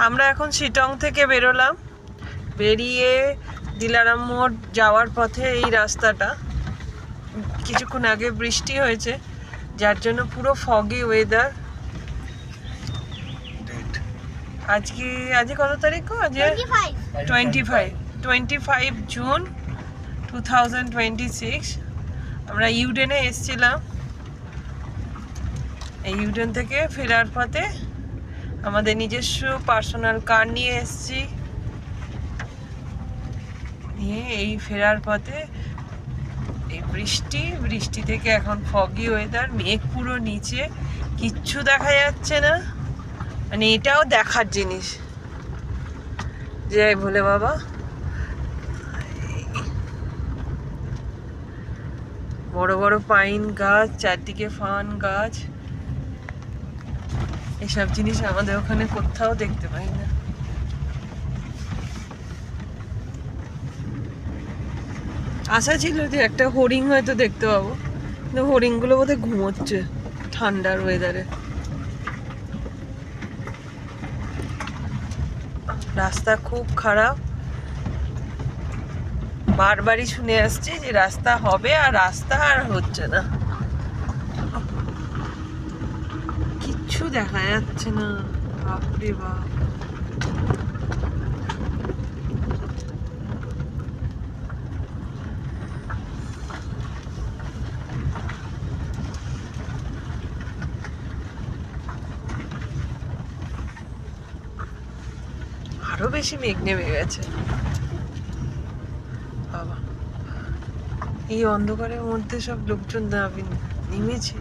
আমরা এখন শিটং থেকে বেরোলাম, বেরিয়ে দিলারাম মোড় যাওয়ার পথে এই রাস্তাটা কিছুক্ষণ আগে বৃষ্টি হয়েছে, যার জন্য পুরো ফগি ওয়েদার। আজকে কত তারিখ? আজকে 25 জুন 2026। আমরা ইউডেনে এসেছিলাম, এই ইউডেন থেকে ফেরার পথে আমাদের নিজস্ব পার্সোনাল কার নিয়ে এসেছি। নিয়ে এই ফেরার পথে এই বৃষ্টি থেকে এখন ফগি ওয়েদার, মেঘ পুরো নিচে, কিচ্ছু দেখা যাচ্ছে না। মানে এটাও দেখার জিনিস। জয় ভোলে বাবা। বড় বড় পাইন গাছ, চারদিকে ফান গাছ, এসব জিনিস আমাদের ওখানে কোথাও দেখতে পাই না। আশা ছিল যে একটা হরিণ হয়তো দেখতে পাবো, কিন্তু হরিণগুলো বোধহয় ঘুমোচ্ছে ঠান্ডার ওয়েদারে। রাস্তা খুব খারাপ, বারবারই শুনে আসছি যে রাস্তা হবে, আর রাস্তা আর হচ্ছে না, কিচ্ছু দেখা যাচ্ছে না। বাপরে বাপ। আরো বেশি মেঘ নেমে গেছে বাবা। এই অন্ধকারের মধ্যে সব লোকজন নেমেছে,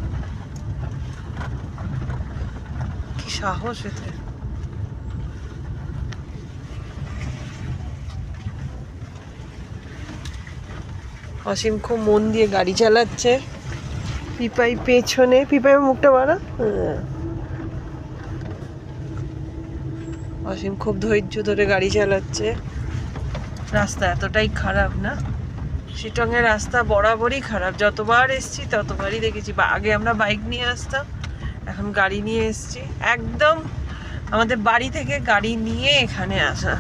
কি সাহস এতে। অসীম খুব মন দিয়ে গাড়ি চালাচ্ছে, পিপাই পেছনে। পিপাই মুখটা বাড়া। অসীম খুব ধৈর্য ধরে গাড়ি চালাচ্ছে। রাস্তা এতটাই খারাপ না, শিটংয়ের রাস্তা বরাবরই খারাপ। যতবার এসছি ততবারই দেখেছি। আগে আমরা বাইক নিয়ে আসতাম, এখন গাড়ি নিয়ে এসছি। একদম আমাদের বাড়ি থেকে গাড়ি নিয়ে এখানে আসা,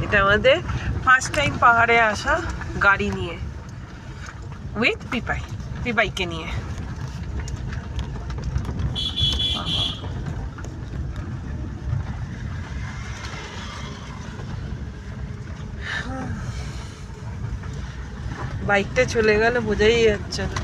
এটা আমাদের ফার্স্ট টাইম পাহাড়ে আসা গাড়ি নিয়ে, উইথ পিপাইকে নিয়ে। বাইকটা চলে গেল বোঝাই যাচ্ছে না।